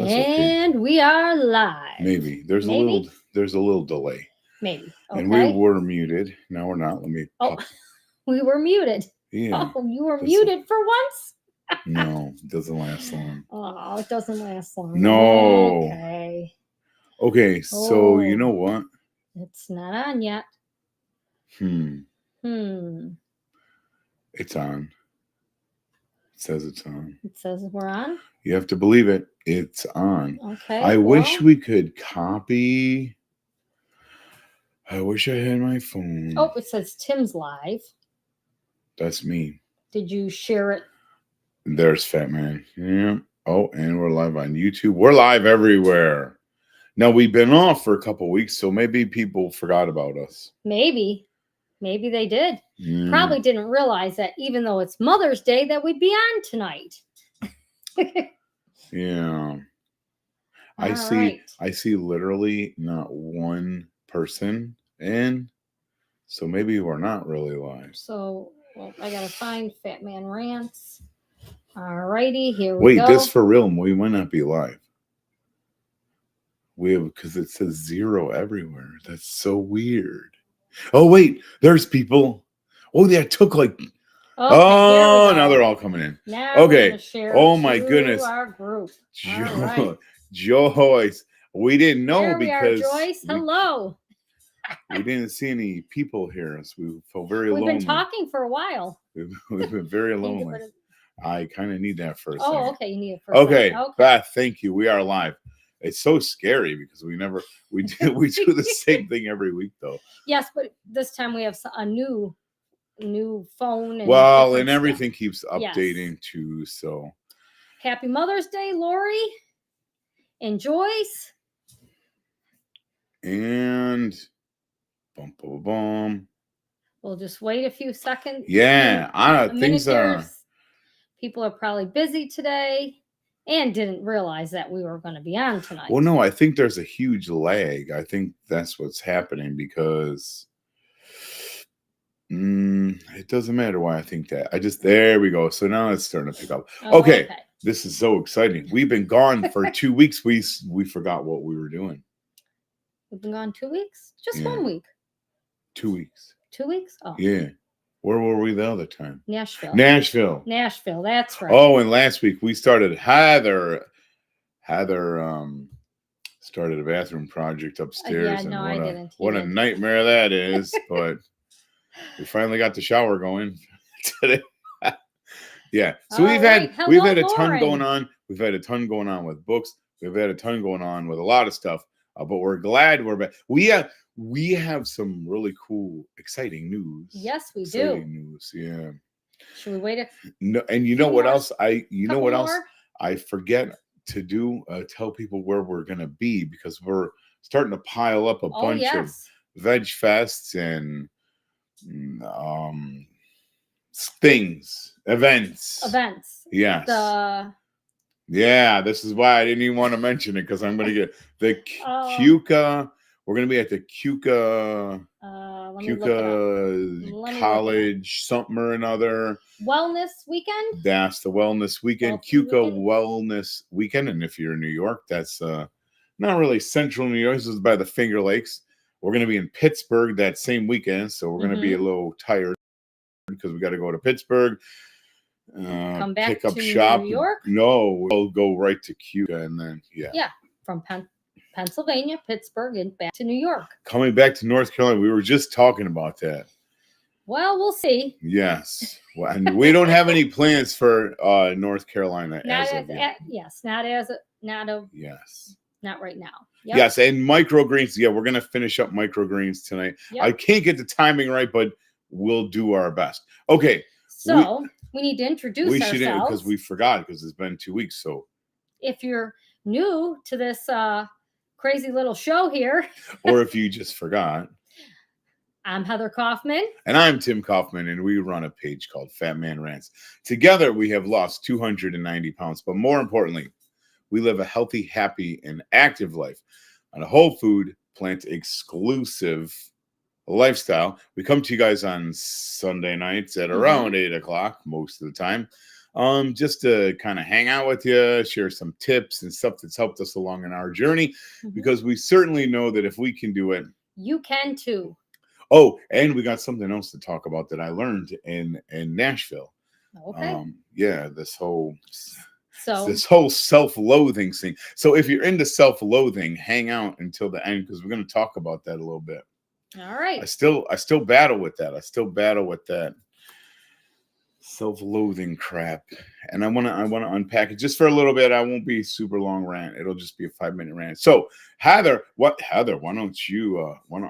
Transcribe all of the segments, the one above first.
That's okay. And we are live. Maybe there's Maybe? a little delay, Maybe. and we Okay. were muted. Now we're not. Let me Oh, pop. we were muted. Yeah. Oh, you were This- muted for once? No, it doesn't last long. Oh, it doesn't last long. No. Okay. Okay, so you know what? It's not on yet. Hmm. Hmm. It's on. It says it's on. It says we're on. You have to believe it. It's on. Okay. I wish we could copy. I wish I had my phone. Oh, it says Tim's live. That's me. Did you share it? There's Fat Man. Yeah. Oh, and we're live on YouTube. We're live everywhere. Now, we've been off for a couple weeks, so maybe people forgot about us. Maybe. Maybe they did. Yeah. Probably didn't realize that even though it's Mother's Day that we'd be on tonight. Yeah. I All see right. I see literally not one person in. So maybe we're not really live. So, well, I gotta find Fat Man Rants. All righty, here we go. Wait, this for real, we might not be live. We have, because it says 0 everywhere. That's so weird. Oh wait, there's people. Oh, that took like now they're all coming in. Now Okay. we're share Oh my to goodness. our group. All right. Joyce. We didn't know There we because are, Joyce. Hello. we didn't see any people here, so we felt very We've lonely. been talking for a while. We've been very lonely. I kind of need that for a second. Oh, okay. You need it for Okay, a second. Beth, thank you. We are live. It's so scary because we do the same thing every week though. Yes, but this time we have a new phone. And well, and everything stuff. keeps updating too. So happy Mother's Day, Lori and Joyce. And bum bum bum. We'll just wait a few seconds. Yeah, things are. People are probably busy today and didn't realize that we were going to be on tonight. Well, no, I think there's a huge lag. I think that's what's happening because it doesn't matter why I think that. There we go. So now it's starting to pick up. Okay. This is so exciting. We've been gone for 2 weeks. We forgot what we were doing. We've been gone 2 weeks? Just 1 week. 2 weeks. 2 weeks? Oh. Yeah. Where were we the other time? Nashville, that's right. Oh, and last week we started Heather started a bathroom project upstairs. I didn't. What a nightmare that is, but we finally got the shower going today. Yeah. So we've had a ton going on. We've had a ton going on with books. We've had a ton going on with a lot of stuff. But we're glad we're back. We have some really cool, exciting news. Yes, we exciting do. News, yeah. Should we wait No, and you know what else? I forget to do? Tell people where we're gonna be because we're starting to pile up a bunch of veg fests and events. Yes. Yeah, this is why I didn't even want to mention it because I'm going to get the Cuca. We're going to be at the Cuca College something or another. Wellness weekend? That's the Wellness Weekend. Cuca Wellness Weekend. And if you're in New York, that's not really central New York. This is by the Finger Lakes. We're going to be in Pittsburgh that same weekend. So we're going to be a little tired because we got to go to Pittsburgh. Come back pick up to shop. New York? No, we'll go right to Cuba and then from Pennsylvania, Pittsburgh, and back to New York. Coming back to North Carolina, we were just talking about that. Well, we'll see. Yes, well, and we don't have any plans for North Carolina not right now. Yep. Yes, and microgreens. Yeah, we're gonna finish up microgreens tonight. Yep. I can't get the timing right, but we'll do our best. Okay, so. We need to introduce ourselves. We should, because we forgot because it's been 2 weeks. So if you're new to this crazy little show here. or if you just forgot. I'm Heather Kaufman. And I'm Tim Kaufman, and we run a page called Fat Man Rants. Together, we have lost 290 pounds. But more importantly, we live a healthy, happy, and active life on a whole food, plant exclusive lifestyle. We come to you guys on Sunday nights at around 8 o'clock most of the time. just to kind of hang out with you, share some tips and stuff that's helped us along in our journey, because we certainly know that if we can do it, you can too. Oh, and we got something else to talk about that I learned in Nashville. Okay. This whole self-loathing thing. So if you're into self-loathing, hang out until the end, because we're going to talk about that a little bit. All right. I still battle with that. I still battle with that self-loathing crap, and I want to unpack it just for a little bit. I won't be super long rant. It'll just be a 5-minute rant. So Heather, why don't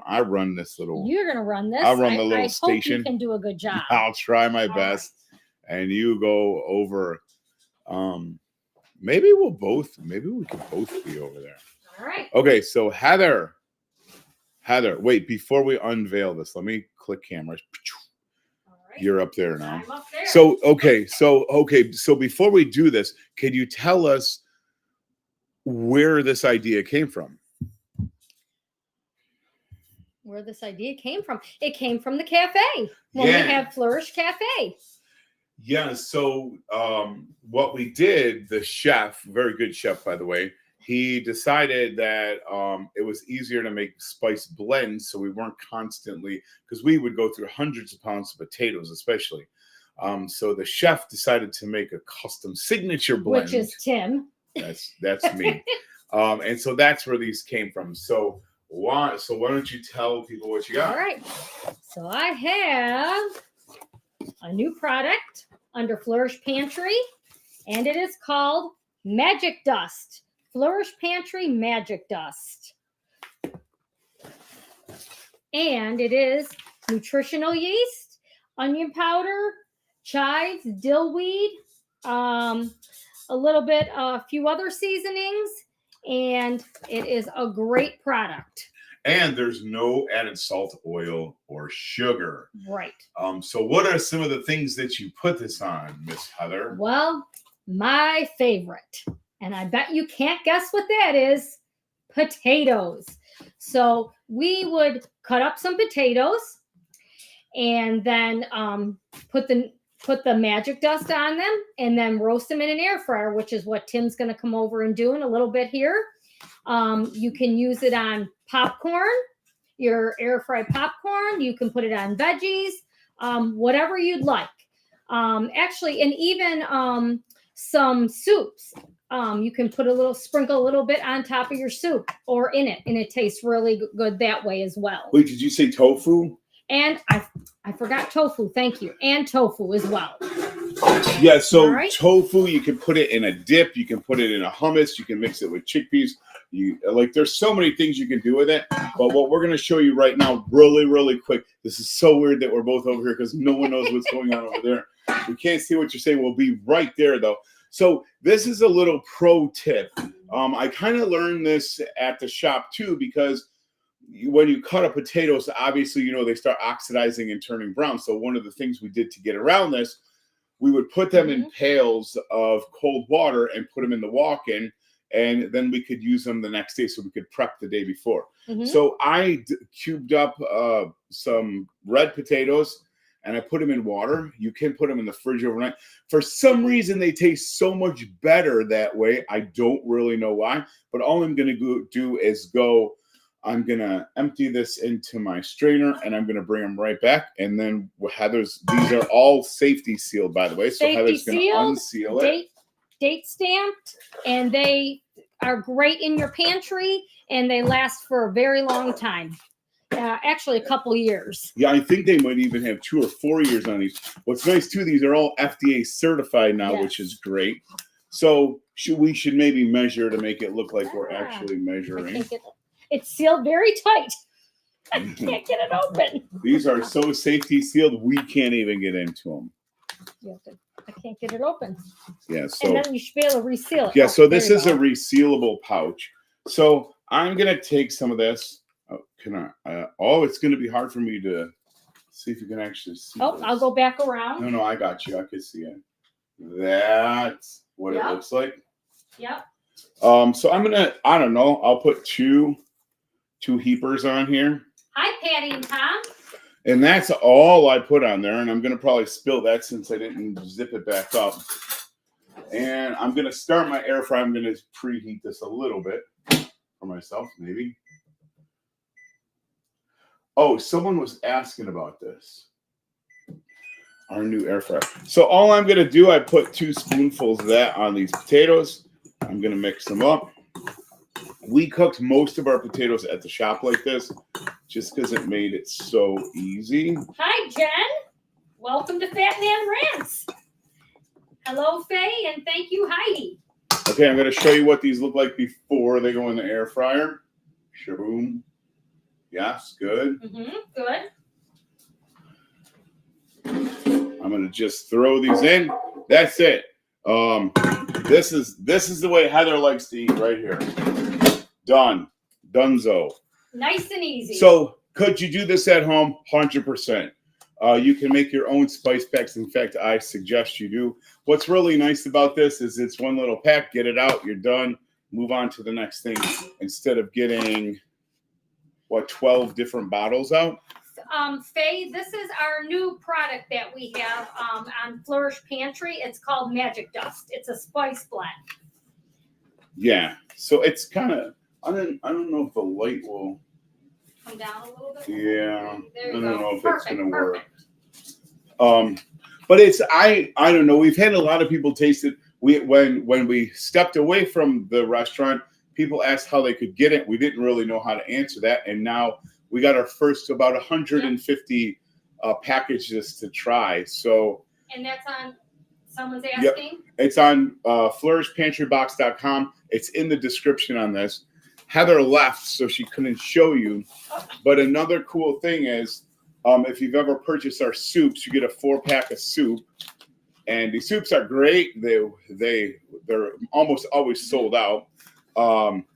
I run this little? You're gonna run this. I'll run the little I station. Hope you can do a good job. I'll try my All best, right. and you go over. Maybe we can both be over there. All right. Okay, so Heather, wait, before we unveil this, let me click cameras. You're up there now. I'm up there. So before we do this, can you tell us where this idea came from? Where this idea came from? It came from the cafe when we had Flourish Cafe. Yeah. So what we did, the chef, very good chef, by the way, he decided that it was easier to make spice blends, so we weren't constantly, because we would go through hundreds of pounds of potatoes, especially. So the chef decided to make a custom signature blend, which is Tim. That's me. And so that's where these came from. So why don't you tell people what you got? All right. So I have a new product under Flourish Pantry, and it is called Magic Dust. Flourish Pantry Magic Dust. And it is nutritional yeast, onion powder, chives, dill weed, a few other seasonings, and it is a great product. And there's no added salt, oil, or sugar. Right. So what are some of the things that you put this on, Miss Heather? Well, my favorite, and I bet you can't guess what that is, potatoes. So we would cut up some potatoes and then put the magic dust on them and then roast them in an air fryer, which is what Tim's going to come over and do in a little bit here. You can use it on popcorn, your air fried popcorn. You can put it on veggies, whatever you'd like. Actually, and even some soups. You can sprinkle a little bit on top of your soup or in it, and it tastes really good that way as well. Wait, did you say tofu? And I forgot tofu. Thank you. And tofu as well. Yeah, so tofu, you can put it in a dip. You can put it in a hummus. You can mix it with chickpeas. There's so many things you can do with it. But what we're going to show you right now, really, really quick. This is so weird that we're both over here because no one knows what's going on over there. We can't see what you're saying. We'll be right there, though. So this is a little pro tip. I kind of learned this at the shop, too, because when you cut up potatoes, obviously, they start oxidizing and turning brown. So one of the things we did to get around this, we would put them in pails of cold water and put them in the walk-in, and then we could use them the next day so we could prep the day before. So I cubed up some red potatoes, and I put them in water. You can put them in the fridge overnight. For some reason, they taste so much better that way. I don't really know why, but all I'm going to do is I'm going to empty this into my strainer, and I'm going to bring them right back. And then these are all safety sealed, by the way. So Heather's going to unseal it. Date stamped, and they are great in your pantry, and they last for a very long time. Actually, a couple years. Yeah, I think they might even have 2 or 4 years on these. What's nice, too, these are all FDA certified now, which is great. So we should maybe measure to make it look like we're actually measuring. It's sealed very tight. I can't get it open. These are so safety sealed, we can't even get into them. I can't get it open. Yeah, so and then you should be able to reseal it. Yeah, so this is a resealable pouch. So I'm gonna take some of this. It's gonna be hard for me to see if you can actually see. Oh, this. I'll go back around. No, I got you. I can see it. That's what it looks like. Yep. So I don't know. I'll put two heapers on here. Hi, Patty and Tom. And that's all I put on there. And I'm going to probably spill that since I didn't zip it back up. And I'm going to start my air fryer. I'm going to preheat this a little bit for myself, maybe. Oh, someone was asking about this. Our new air fryer. So all I'm going to do, I put 2 spoonfuls of that on these potatoes. I'm going to mix them up. We cooked most of our potatoes at the shop like this, just because it made it so easy. Hi, Jen. Welcome to Fat Man Rants. Hello, Faye, and thank you, Heidi. Okay, I'm going to show you what these look like before they go in the air fryer. Shaboom. Yes, good. Good. I'm going to just throw these in. That's it. This is the way Heather likes to eat right here. Done. Dunzo. Nice and easy. So could you do this at home? 100%. You can make your own spice packs. In fact, I suggest you do. What's really nice about this is it's one little pack. Get it out. You're done. Move on to the next thing instead of getting, 12 different bottles out? Faye, this is our new product that we have on Flourish Pantry. It's called Magic Dust. It's a spice blend. Yeah. So it's kind of, I don't know if the light will come down a little bit. Yeah. There you I don't go. know if Perfect, it's going to work. Perfect. But it's, I don't know. We've had a lot of people taste it. When we stepped away from the restaurant, people asked how they could get it. We didn't really know how to answer that. And now we got our first about 150 packages to try. So. And that's on, someone's asking? Yep. It's on flourishpantrybox.com. It's in the description on this. Heather left, so she couldn't show you. But another cool thing is, if you've ever purchased our soups, you get a 4-pack of soup. And the soups are great. They're almost always sold out.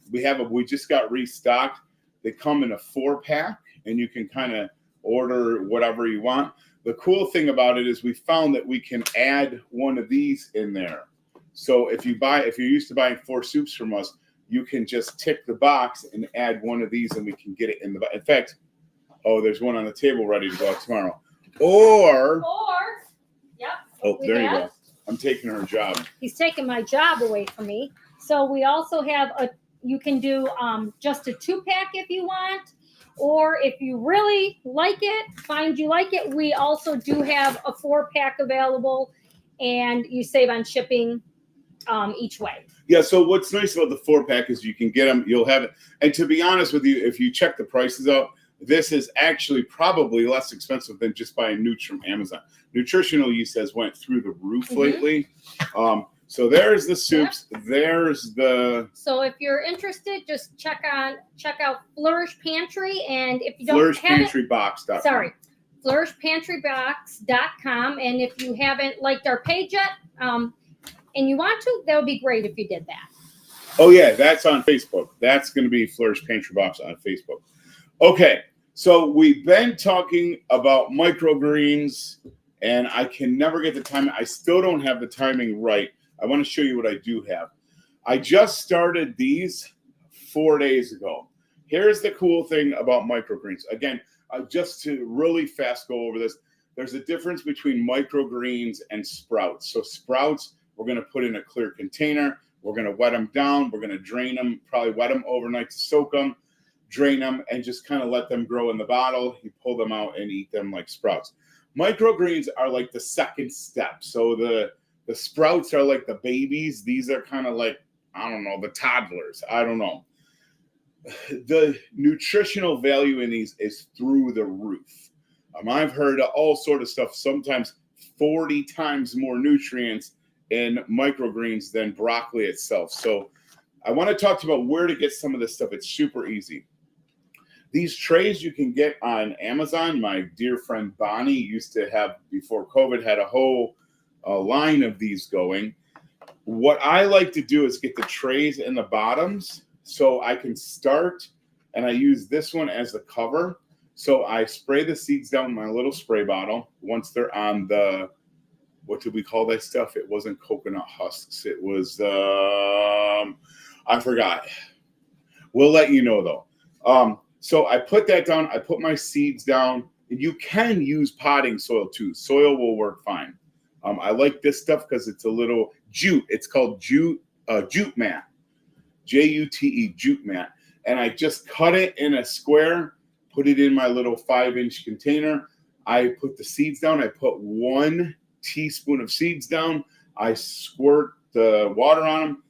We just got restocked. They come in a 4-pack, and you can kind of order whatever you want. The cool thing about it is we found that we can add one of these in there. So if you're used to buying 4 soups from us, you can just tick the box and add one of these, and we can get it in the. In fact, there's one on the table ready to go out tomorrow. Or yep. Oh, there you go. I'm taking her job. He's taking my job away from me. So we also have you can do just a 2-pack if you want, or if you really like it, we also do have a 4-pack available, and you save on shipping each way. Yeah, so what's nice about the 4-pack is you can get them, you'll have it. And to be honest with you, if you check the prices out, this is actually probably less expensive than just buying Nooch from Amazon. Nutritional yeast has went through the roof lately. So there's the soups. Yep. There's the. So if you're interested, just check out Flourish Pantry, and if you don't have FlourishPantryBox.com. Sorry, FlourishPantryBox.com, and if you haven't liked our page yet, and you want to, that would be great if you did that. Oh yeah, that's on Facebook. That's going to be Flourish Pantry Box on Facebook. Okay, so we've been talking about microgreens, and I can never get the timing. I still don't have the timing right. I want to show you what I do have. I just started these 4 days ago. Here's the cool thing about microgreens. Again, just to really fast go over this, there's a difference between microgreens and sprouts. So sprouts, we're going to put in a clear container. We're going to wet them down. We're going to drain them, probably wet them overnight to soak them, drain them, and just kind of let them grow in the bottle. You pull them out and eat them like sprouts. Microgreens are like the second step. So the sprouts are like the babies. These are kind of like, I don't know, the toddlers. I don't know. The nutritional value in these is through the roof. I've heard of all sort of stuff, sometimes 40 times more nutrients in microgreens than broccoli itself. So I want to talk to you about where to get some of this stuff. It's super easy. These trays you can get on Amazon. My dear friend Bonnie used to have, before COVID, had a whole line of these going. What I like to do is get the trays in the bottoms so I can start, and I use this one as the cover. So I spray the seeds down in my little spray bottle. Once they're on the, what did we call that stuff? It wasn't coconut husks. It was, I forgot. We'll let you know though. So I put that down. I put my seeds down. And you can use potting soil too. Soil will work fine. I like this stuff because it's a little jute. It's called jute mat, Jute, jute mat. And I just cut it in a square, put it in my little 5-inch container. I put the seeds down. I put 1 teaspoon of seeds down. I squirt the water on them,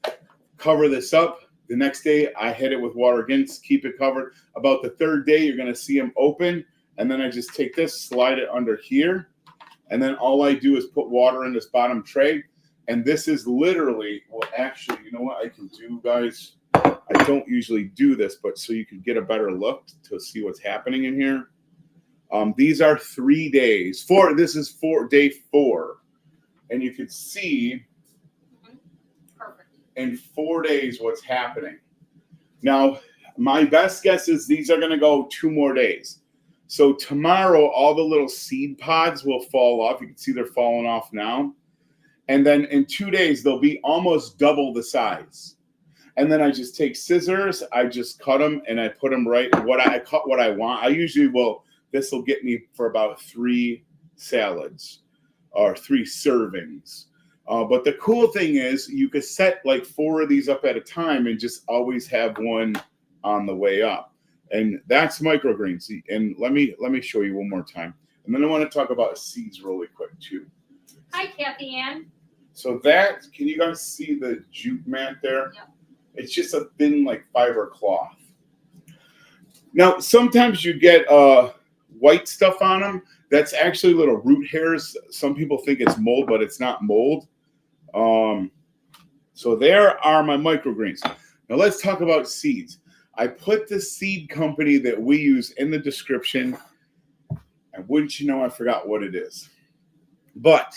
cover this up. The next day, I hit it with water again, keep it covered. About the 3rd day, you're going to see them open. And then I just take this, slide it under here. And then all I do is put water in this bottom tray. And this is literally, well, actually, you know what I can do, guys? I don't usually do this, but so you can get a better look to see what's happening in here. These are 3 days. This is day 4. And you can see in 4 days what's happening. Now, my best guess is these are going to go 2 more days. So tomorrow, all the little seed pods will fall off. You can see they're falling off now. And then in 2 days, they'll be almost double the size. And then I just take scissors, I just cut them, and I put them right. I cut what I want. I usually will, this will get me for about 3 salads or 3 servings. But the cool thing is you could set like 4 of these up at a time and just always have one on the way up. And that's microgreens. And let me show you one more time. And then I want to talk about seeds really quick too. Hi, Kathy Ann. So that, can you guys see the jute mat there? Yep. It's just a thin like fiber cloth. Now, sometimes you get white stuff on them. That's actually little root hairs. Some people think it's mold, but it's not mold. So there are my microgreens. Now let's talk about seeds. I put the seed company that we use in the description. And wouldn't you know, I forgot what it is. But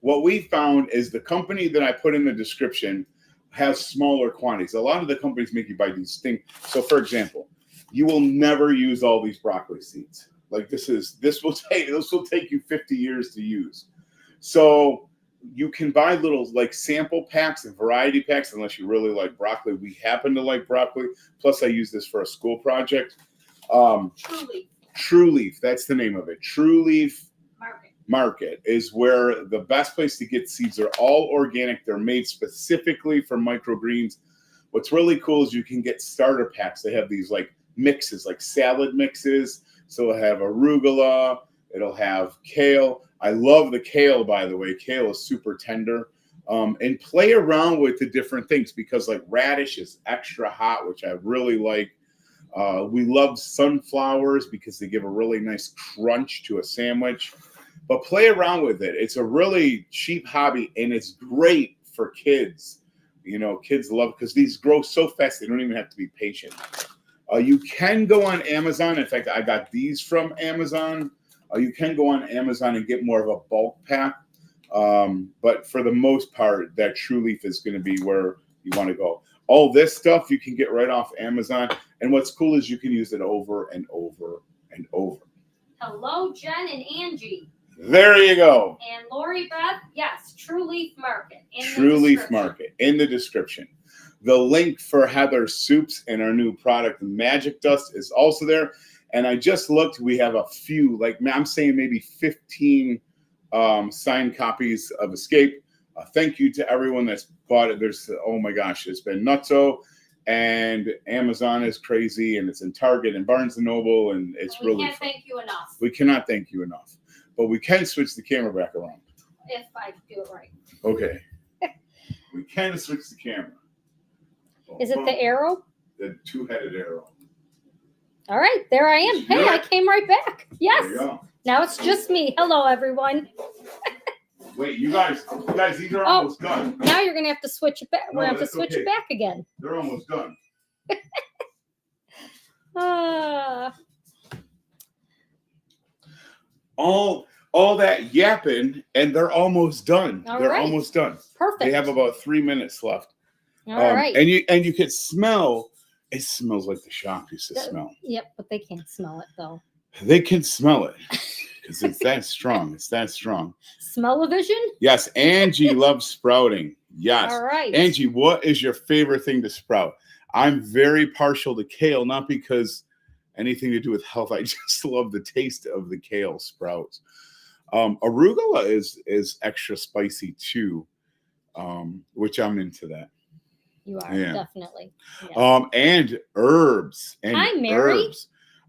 what we found is the company that I put in the description has smaller quantities. A lot of the companies make you buy these things. So for example, you will never use all these broccoli seeds. Like this will take you 50 years to use. So you can buy little like sample packs and variety packs unless you really like broccoli. We happen to like broccoli. Plus I use this for a school project. True Leaf, that's the name of it. True Leaf Market is where the best place to get seeds. Are all organic. They're made specifically for microgreens. What's really cool is you can get starter packs. They have these like mixes, like salad mixes. So it'll have arugula, it'll have kale. I love the kale, by the way. Kale is super tender. And play around with the different things because like radish is extra hot, which I really like. We love sunflowers because they give a really nice crunch to a sandwich. But play around with it. It's a really cheap hobby, and it's great for kids. You know, kids love it because these grow so fast, they don't even have to be patient. You can go on Amazon. In fact, I got these from Amazon. You can go on Amazon and get more of a bulk pack. But for the most part, that True Leaf is going to be where you want to go. All this stuff you can get right off Amazon. And what's cool is you can use it over and over and over. Hello, Jen and Angie. There you go. And Lori Beth, yes, True Leaf Market. True Leaf Market in the description. The link for Heather's soups and our new product, Magic Dust, is also there. And I just looked. We have a few, like I'm saying maybe 15 signed copies of Escape. Thank you to everyone that's bought it. There's, oh my gosh, it's been nutso. And Amazon is crazy. And it's in Target and Barnes & Noble. And it's really We can't thank you enough. We cannot thank you enough. But we can switch the camera back around. If I do it right. Okay. We can switch the camera. Is it the arrow? The 2-headed arrow. All right, there I am. Hey, I came right back. Yes. There you go. Now it's just me. Hello, everyone. Wait, you guys, these are almost done. Now you're gonna have to switch it back. No, We're gonna have to switch it back again. They're almost done. All that yapping, and they're almost done. They're almost done. Perfect. They have about 3 minutes left. All right. And you can smell. It smells like the shop used to smell. Yep, but they can't smell it though. They can smell it because it's that strong. It's that strong. Smell-o-vision? Yes, Angie loves sprouting. Yes. All right. Angie, what is your favorite thing to sprout? I'm very partial to kale, not because anything to do with health. I just love the taste of the kale sprouts. Arugula is extra spicy too, which I'm into that. You are, definitely. Yes. And herbs. And Hi, Mary.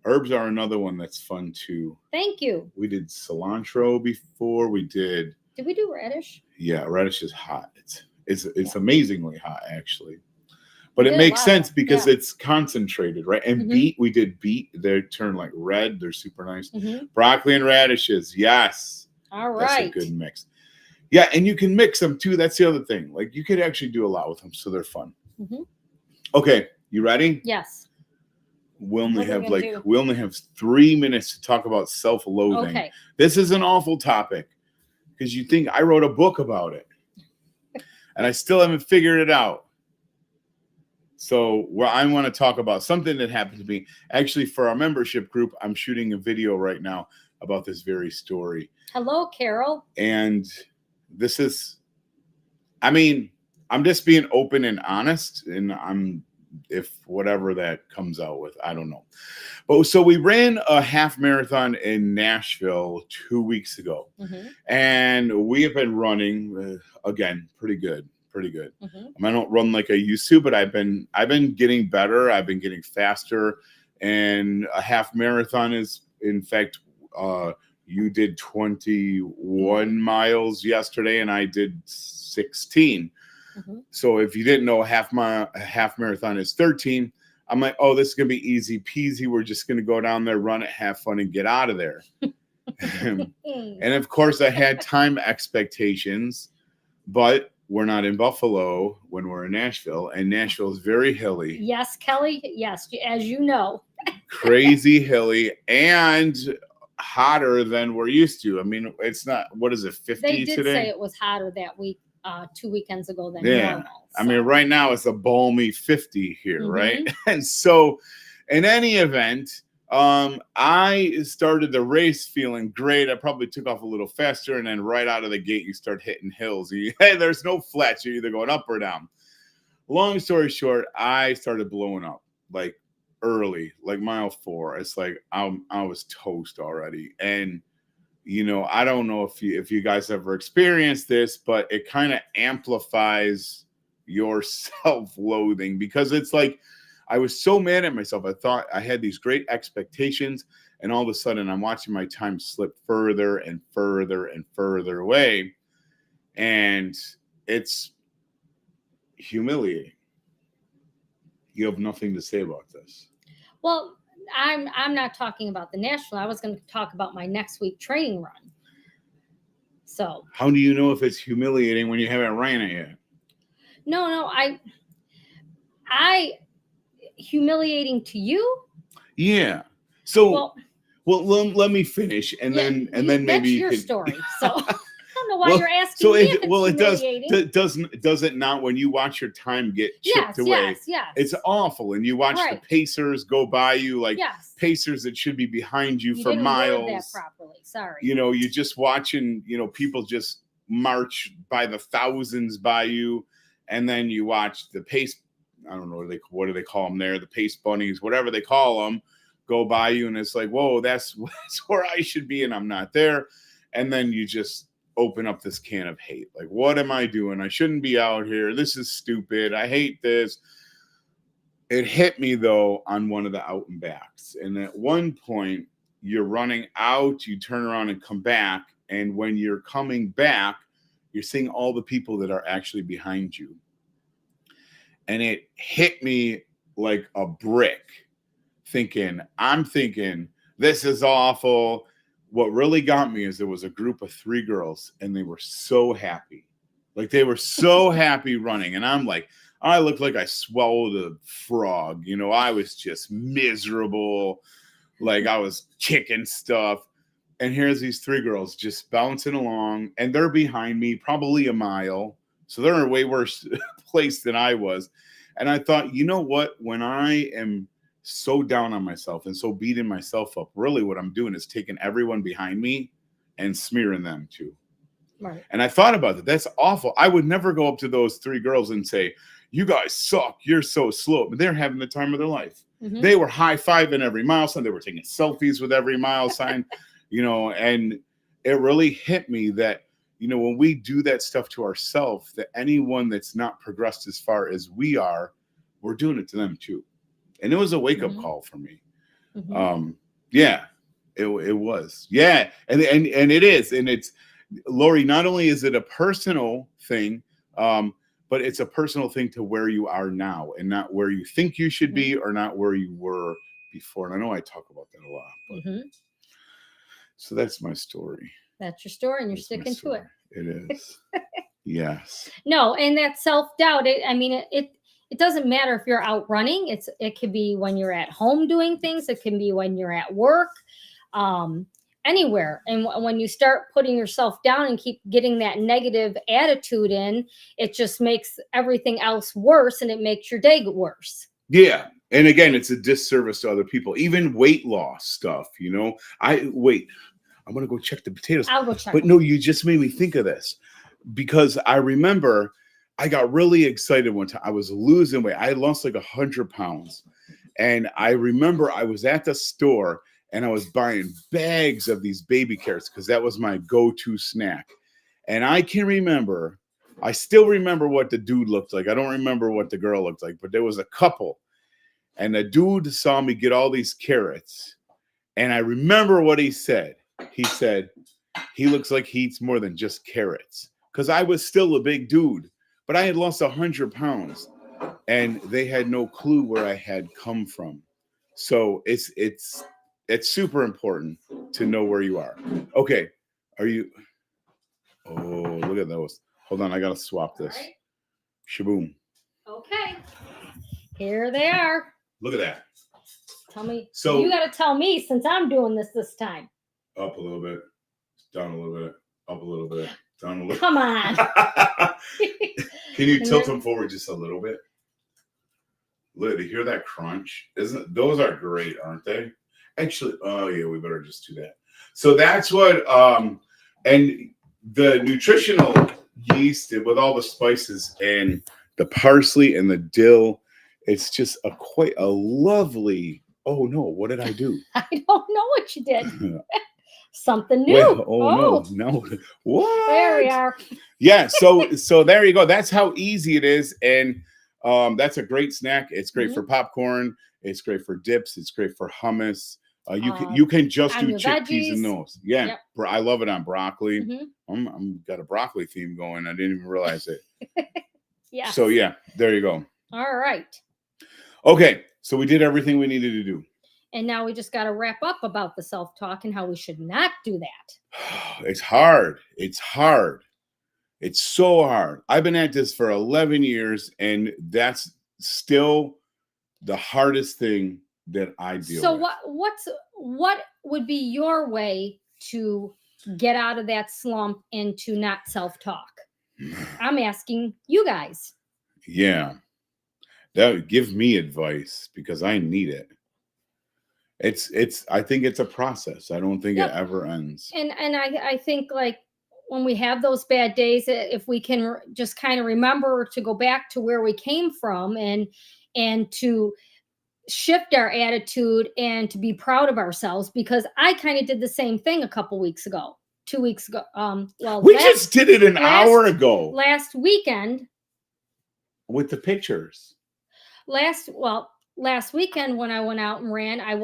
Herbs are another one that's fun too. Thank you. We did cilantro before. Did we do radish? Yeah, radish is hot. It's amazingly hot actually. But it makes sense because it's concentrated, right? And beet, we did beet. They turn like red. They're super nice. Broccoli and radishes, yes. All right. That's a good mix. Yeah, and you can mix them too. That's the other thing. Like you could actually do a lot with them, so they're fun. Okay, you ready? Yes. We only have 3 minutes to talk about self-loathing. Okay. This is an awful topic because you think I wrote a book about it, and I still haven't figured it out. So I want to talk about something that happened to me. Actually, for our membership group, I'm shooting a video right now about this very story. Hello, Carol. And this is, I'm just being open and honest, and if whatever that comes out with, I don't know. But so we ran a half marathon in Nashville 2 weeks ago, and we have been running again, pretty good. I don't run like I used to, but I've been getting better. I've been getting faster, and a half marathon is, in fact, you did 21 miles yesterday, and I did 16. So if you didn't know, a half marathon is 13. I'm like, oh, this is gonna be easy peasy. We're just gonna go down there, run it, have fun, and get out of there. And of course, I had time expectations, but we're not in Buffalo when we're in Nashville, and Nashville is very hilly. Yes, Kelly. Yes, as you know. Crazy hilly and hotter than we're used to. It's not, what is it, 50 today? They did say it was hotter that week, 2 weekends ago than normal. So. Right now it's a balmy 50 here, right? And so in any event, I started the race feeling great. I probably took off a little faster, and then right out of the gate, you start hitting hills. There's no flats. You're either going up or down. Long story short, I started blowing up like early, like mile 4. It's like I was toast already. And, I don't know if you guys ever experienced this, but it kind of amplifies your self-loathing because it's like, I was so mad at myself. I thought I had these great expectations, and all of a sudden I'm watching my time slip further and further and further away. And it's humiliating. You have nothing to say about this. Well, I'm not talking about the national. I was going to talk about my next week training run. So how do you know if it's humiliating when you haven't ran it yet? No, I humiliating to you? Yeah. So well let me finish, and then maybe that's your story. So I don't know why you're asking me if it's does it not when you watch your time get chipped away? Yes. It's awful, and you watch the pacers go by you, like pacers that should be behind you for miles. Word that properly. Sorry. You just watching, people just march by the thousands by you, and then you watch the pace. I don't know what do they call them there? The pace bunnies, whatever they call them, go by you, and it's like, whoa, that's where I should be, and I'm not there. And then you just open up this can of hate. Like, what am I doing? I shouldn't be out here. This is stupid. I hate this. It hit me though on one of the out and backs. And at one point you're running out, you turn around and come back. And when you're coming back, you're seeing all the people that are actually behind you. And it hit me like a brick, I'm thinking, this is awful. What really got me is there was a group of 3 girls, and they were so happy. Like, they were so happy running. And I'm like, I looked like I swallowed a frog. I was just miserable. Like, I was kicking stuff. And here's these 3 girls just bouncing along, and they're behind me probably a mile. So they're in a way worse place than I was. And I thought, you know what? When I am so down on myself and so beating myself up, really what I'm doing is taking everyone behind me and smearing them too. Right. And I thought about that. That's awful. I would never go up to those 3 girls and say, you guys suck. You're so slow. But they're having the time of their life. They were high-fiving every mile sign. They were taking selfies with every mile sign, and it really hit me that, you know, when we do that stuff to ourselves, that anyone that's not progressed as far as we are, we're doing it to them too. And it was a wake up call for me. Yeah, it was. Yeah. And it is. And it's, Lori, not only is it a personal thing, but it's a personal thing to where you are now and not where you think you should be or not where you were before. And I know I talk about that a lot. But, so that's my story. That's your story, and you're sticking to it. It is. Yes. No, and that self-doubt, it doesn't matter if you're out running. It could be when you're at home doing things. It can be when you're at work, anywhere. And when you start putting yourself down and keep getting that negative attitude in, it just makes everything else worse, and it makes your day worse. Yeah. And again, it's a disservice to other people. Even weight loss stuff, you know. I'm going to go check the potatoes. I'll go check. But no, you just made me think of this, because I remember I got really excited one time. I was losing weight. I had lost like 100 pounds. And I remember I was at the store and I was buying bags of these baby carrots because that was my go-to snack. And I still remember what the dude looked like. I don't remember what the girl looked like, but there was a couple. And the dude saw me get all these carrots. And I remember what he said. He said, he looks like he eats more than just carrots. Because I was still a big dude, but I had lost 100 pounds. And they had no clue where I had come from. So it's super important to know where you are. Okay. Oh, look at those. Hold on. I got to swap this. Right. Shaboom. Okay. Here they are. Look at that. Tell me. So you got to tell me, since I'm doing this time. Up a little bit. Down a little bit. Up a little bit. Down a little. Come on. Can you tilt them forward just a little bit? Look, you hear that crunch? Those are great, aren't they? Actually, oh yeah, we better just do that. So that's what and the nutritional yeast with all the spices and the parsley and the dill, it's just quite a lovely. Oh no, what did I do? I don't know what you did. Something new. Well, no. What? There we are. Yeah, so there you go. That's how easy it is. And that's a great snack. It's great for popcorn. It's great for dips. It's great for hummus. You can just do chickpeas and those. Yeah, yep. I love it on broccoli. I'm got a broccoli theme going. I didn't even realize it. Yeah. So yeah, there you go. All right. Okay, so we did everything we needed to do. And now we just got to wrap up about the self-talk and how we should not do that. It's hard. It's hard. It's so hard. I've been at this for 11 years, and that's still the hardest thing that I deal with. So what would be your way to get out of that slump and to not self-talk? I'm asking you guys. Yeah. That would give me advice because I need it. I think it's a process. I don't think it ever ends. And I think, like, when we have those bad days, if we can just kind of remember to go back to where we came from and to shift our attitude and to be proud of ourselves, because I kind of did the same thing a couple weeks ago, 2 weeks ago. We just did it an hour ago. Last weekend. With the pictures. Last weekend when I went out and ran, I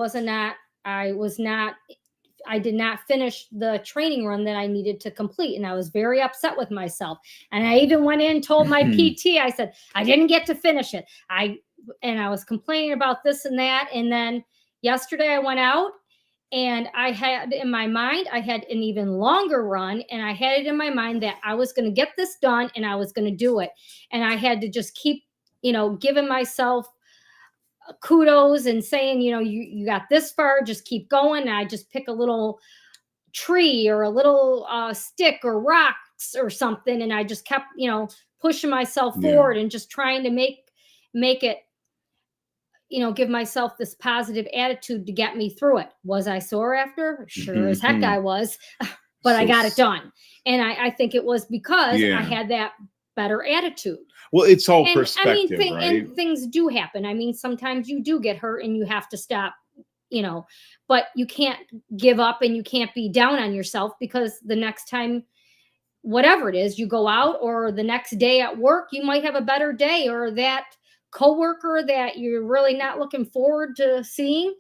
did not finish the training run that I needed to complete. And I was very upset with myself. And I even went in and told my PT, I said, I didn't get to finish it. I was complaining about this and that. And then yesterday I went out and I had in my mind, I had an even longer run. And I had it in my mind that I was going to get this done and I was going to do it. And I had to just keep, giving myself kudos and saying, you got this far, just keep going. And I just pick a little tree or a little stick or rocks or something. And I just kept, pushing myself forward and just trying to make it, give myself this positive attitude to get me through it. Was I sore after? Sure as heck I was, but I got it done. And I think it was because I had that better attitude. Well, it's all perspective, right? And things do happen. I mean, sometimes you do get hurt and you have to stop, but you can't give up and you can't be down on yourself, because the next time, whatever it is, you go out or the next day at work, you might have a better day, or that coworker that you're really not looking forward to seeing,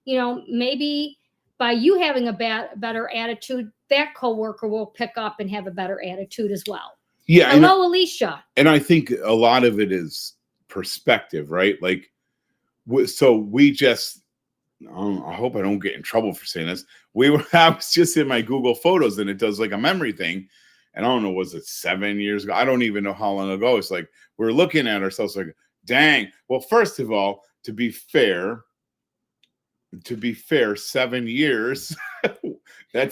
maybe by you having a better attitude, that coworker will pick up and have a better attitude as well. Yeah. Hello, Alicia. And I think a lot of it is perspective, right? Like, so we just, I hope I don't get in trouble for saying this. I was just in my Google Photos, and it does like a memory thing. And I don't know, was it 7 years ago? I don't even know how long ago. It's like, we're looking at ourselves like, dang. Well, first of all, to be fair, 7 years.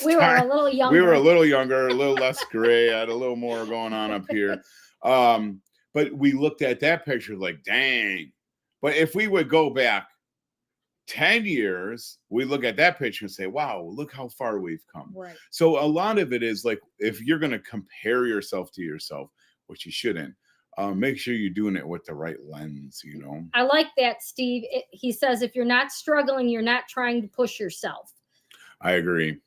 We were a little younger. We were a little younger, a little less gray, had a little more going on up here. But we looked at that picture like, dang. But if we would go back 10 years, we look at that picture and say, wow, look how far we've come. Right. So a lot of it is like, if you're going to compare yourself to yourself, which you shouldn't, make sure you're doing it with the right lens, I like that, Steve. He says, if you're not struggling, you're not trying to push yourself. I agree.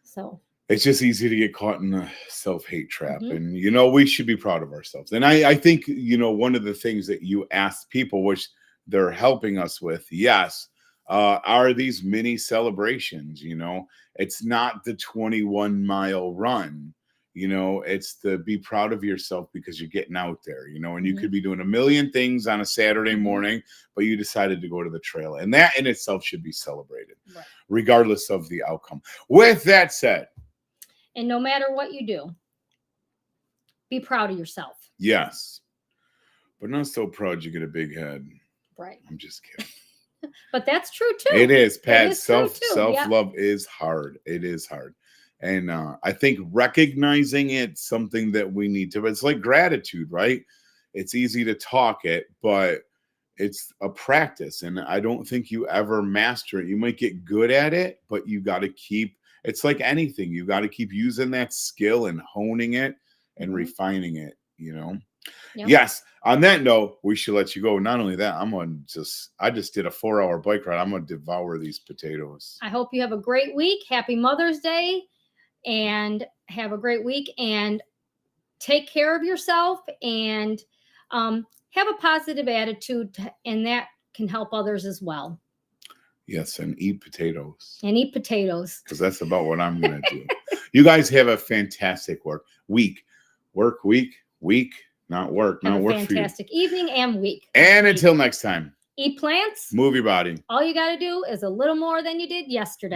So it's just easy to get caught in the self-hate trap. And, we should be proud of ourselves. And I think, one of the things that you ask people, which they're helping us with, yes, are these mini celebrations. It's not the 21-mile run. It's to be proud of yourself because you're getting out there, and you could be doing a million things on a Saturday morning, but you decided to go to the trail. And that in itself should be celebrated, right, regardless of the outcome. With that said, and no matter what you do, be proud of yourself. Yes. But not so proud you get a big head. Right. I'm just kidding. But that's true too. It is, Pat. Self-love is hard. It is hard. And I think recognizing it's something that we need to, it's like gratitude, right? It's easy to talk it, but it's a practice. And I don't think you ever master it. You might get good at it, but you got to keep, it's like anything. You got to keep using that skill and honing it and refining it, Yep. Yes. On that note, we should let you go. Not only that, I just did a 4-hour bike ride. I'm going to devour these potatoes. I hope you have a great week. Happy Mother's Day. And have a great week, and take care of yourself, and have a positive attitude, and that can help others as well. Yes, and eat potatoes. Because that's about what I'm going to do. You guys have a fantastic week, not work. Have a fantastic evening and week. And until next time. Eat plants. Move your body. All you got to do is a little more than you did yesterday.